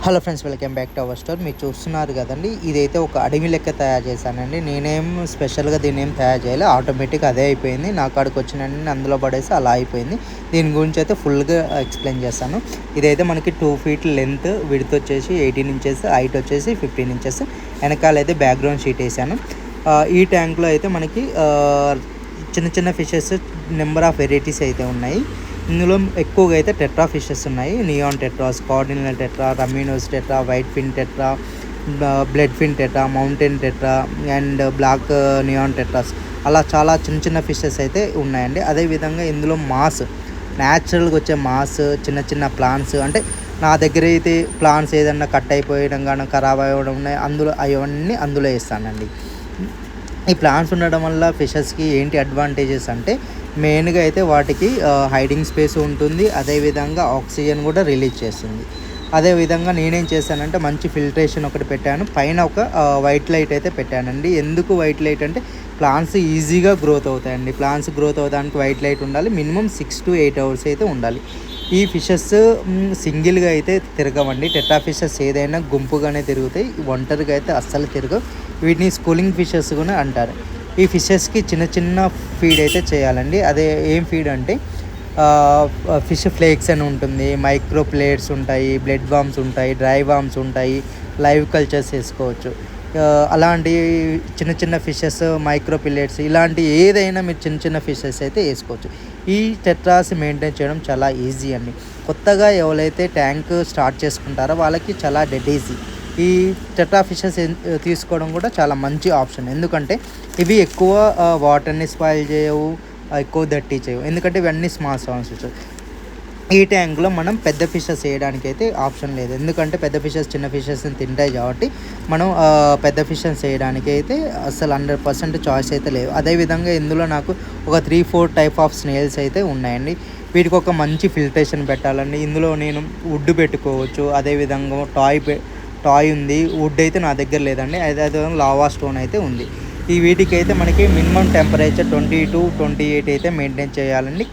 Hello friends, welcome back to our store. మీరు చూస్తున్నారు కదండి, ఇదైతే ఒక అడవి లెక్క తయారు చేశానండి. నేనేం స్పెషల్గా దీన్ని ఏం తయారు చేయాలి, ఆటోమేటిక్ అదే అయిపోయింది. నా కాడికి వచ్చినండి అందులో పడేసి అలా అయిపోయింది. దీని గురించి అయితే ఫుల్గా ఎక్స్ప్లెయిన్ చేస్తాను. ఇదైతే మనకి 2 feet లెంత్, విడ్త్ వచ్చేసి 18 inches, హైట్ వచ్చేసి 15 inches. వెనకాల అయితే బ్యాక్గ్రౌండ్ షీట్ వేసాను. ఈ ట్యాంక్లో అయితే మనకి చిన్న చిన్న ఫిషెస్ నెంబర్ ఆఫ్ వెరైటీస్ అయితే ఉన్నాయి. ఇందులో ఎక్కువగా అయితే టెట్రా ఫిషెస్ ఉన్నాయి. Neon tetras, cardinal tetra, rummynose tetra, white fin tetra, blood fin tetra, mountain tetra and black neon tetras, అలా చాలా చిన్న చిన్న ఫిషెస్ అయితే ఉన్నాయండి. అదేవిధంగా ఇందులో మాస్, న్యాచురల్గా వచ్చే మాస్, చిన్న చిన్న ప్లాంట్స్, అంటే నా దగ్గర అయితే ప్లాంట్స్ ఏదన్నా కట్ అయిపోయడం కానీ ఖరాబ్ అవ్వడం ఉన్నాయి, అవన్నీ అందులో వేస్తానండి. ఈ ప్లాంట్స్ ఉండడం వల్ల ఫిషెస్కి ఏంటి అడ్వాంటేజెస్ అంటే, మెయిన్గా అయితే వాటికి హైడింగ్ స్పేస్ ఉంటుంది. అదేవిధంగా ఆక్సిజన్ కూడా రిలీజ్ చేస్తుంది. అదేవిధంగా నేనేం చేశానంటే మంచి ఫిల్టరేషన్ ఒకటి పెట్టాను. పైన ఒక వైట్ లైట్ అయితే పెట్టానండి. ఎందుకు వైట్ లైట్ అంటే ప్లాంట్స్ ఈజీగా గ్రోత్ అవుతాయండి. ప్లాంట్స్ గ్రోత్ అవడానికి వైట్ లైట్ ఉండాలి. మినిమం 6 to 8 hours అయితే ఉండాలి. ఈ ఫిషెస్ సింగిల్గా అయితే తిరగవండి. టెట్రా ఫిషెస్ ఏదైనా గుంపుగానే తిరుగుతాయి, ఒంటరిగా అయితే అస్సలు తిరగవు. వీటిని స్కూలింగ్ ఫిషెస్ కూడా అంటారు. ఈ ఫిషెస్కి చిన్న చిన్న ఫీడ్ అయితే చేయాలండి. అదే ఏం ఫీడ్ అంటే ఫిష్ ఫ్లేక్స్ అని ఉంటుంది, మైక్రో ప్లేట్స్ ఉంటాయి, బ్లడ్ వామ్స్ ఉంటాయి, డ్రై వామ్స్ ఉంటాయి, లైవ్ కల్చర్స్ వేసుకోవచ్చు. అలాంటి చిన్న చిన్న ఫిషెస్, మైక్రో పిల్లెట్స్, ఇలాంటి ఏదైనా మీరు చిన్న చిన్న ఫిషెస్ అయితే వేసుకోవచ్చు. ఈ టెట్రాస్ మెయింటైన్ చేయడం చాలా ఈజీ అండి. కొత్తగా ఎవరైతే ట్యాంక్ స్టార్ట్ చేసుకుంటారో వాళ్ళకి చాలా డెడ్ ఈజీ. ఈ టెట్రా ఫిషెస్ తీసుకోవడం కూడా చాలా మంచి ఆప్షన్. ఎందుకంటే ఇవి ఎక్కువ వాటర్ని స్పాయిల్ చేయవు, ఎక్కువ దట్టి చేయవు. ఎందుకంటే ఇవన్నీ స్మాల్ ఫిషెస్. ఈ ట్యాంక్లో మనం పెద్ద ఫిషెస్ వేయడానికి అయితే ఆప్షన్ లేదు. ఎందుకంటే పెద్ద ఫిషెస్ చిన్న ఫిషెస్ని తింటాయి కాబట్టి మనం పెద్ద ఫిషెస్ వేయడానికి అయితే అసలు 100% చాయిస్ అయితే లేదు. అదేవిధంగా ఇందులో నాకు ఒక 3-4 టైప్ ఆఫ్ స్నేల్స్ అయితే ఉన్నాయండి. వీటికి ఒక మంచి ఫిల్టరేషన్ పెట్టాలండి. ఇందులో నేను వుడ్ పెట్టుకోవచ్చు. అదేవిధంగా టాయ్ ఉంది. వుడ్ అయితే నా దగ్గర లేదండి. అదేవిధంగా లావా స్టోన్ అయితే ఉంది. ఈ వీటికైతే మనకి మినిమం టెంపరేచర్ 20 to 28 అయితే మెయింటైన్ చేయాలండి.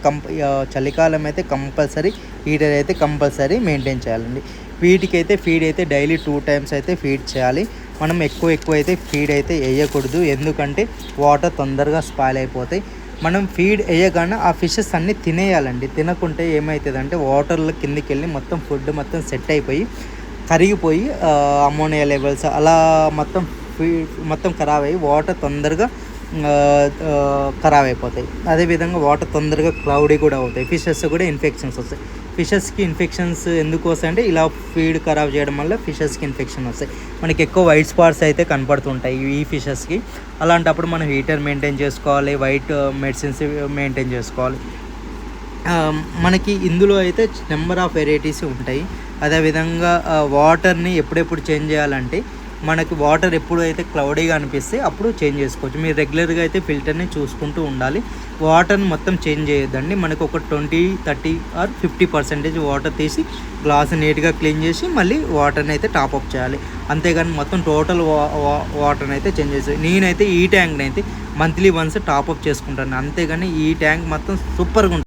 చలికాలం అయితే కంపల్సరీ హీటర్ అయితే కంపల్సరీ మెయింటైన్ చేయాలండి. వీటికైతే ఫీడ్ అయితే డైలీ 2 times అయితే ఫీడ్ చేయాలి. మనం ఎక్కువ అయితే ఫీడ్ అయితే వేయకూడదు. ఎందుకంటే వాటర్ తొందరగా స్పాయిల్ అయిపోతాయి. మనం ఫీడ్ వేయగానే ఆ ఫిషెస్ అన్నీ తినేయాలండి. తినకుంటే ఏమవుతుందంటే వాటర్లో కిందికి వెళ్ళి మొత్తం ఫుడ్ మొత్తం సెట్ అయిపోయి కరిగిపోయి అమోనియా లెవెల్స్ అలా మొత్తం ఖరాబ్ అయ్యి వాటర్ తొందరగా ఖరాబ్ అయిపోతాయి. అదేవిధంగా వాటర్ తొందరగా క్లౌడీ కూడా అవుతాయి. ఫిషెస్ కూడా ఇన్ఫెక్షన్స్ వస్తాయి. ఫిషెస్కి ఇన్ఫెక్షన్స్ ఎందుకు వస్తాయంటే ఇలా ఫీడ్ ఖరాబ్ చేయడం వల్ల ఫిషెస్కి ఇన్ఫెక్షన్ వస్తాయి. మనకి ఎక్కువ వైట్ స్పాట్స్ అయితే కనపడుతుంటాయి ఈ ఫిషెస్కి. అలాంటప్పుడు మనం హీటర్ మెయింటైన్ చేసుకోవాలి, వైట్ మెడిసిన్స్ మెయింటైన్ చేసుకోవాలి. మనకి ఇందులో అయితే నెంబర్ ఆఫ్ వెరైటీస్ ఉంటాయి. అదేవిధంగా వాటర్ని ఎప్పుడెప్పుడు చేంజ్ చేయాలంటే మనకి వాటర్ ఎప్పుడు అయితే క్లౌడీగా అనిపిస్తే అప్పుడు చేంజ్ చేసుకోవచ్చు. మీరు రెగ్యులర్గా అయితే ఫిల్టర్ని చూసుకుంటూ ఉండాలి. వాటర్ని మొత్తం చేంజ్ చేయొద్దండి. మనకు ఒక 20, 30 or 50% వాటర్ తీసి గ్లాస్ నీట్గా క్లీన్ చేసి మళ్ళీ వాటర్ని అయితే టాప్అప్ చేయాలి. అంతేగాని మొత్తం టోటల్ వాటర్ని అయితే చేంజ్ చేసి, నేనైతే ఈ ట్యాంక్ని అయితే మంత్లీ వన్స్ టాప్అప్ చేసుకుంటాను. అంతేగాని ఈ ట్యాంక్ మొత్తం సూపర్గా ఉంటుంది.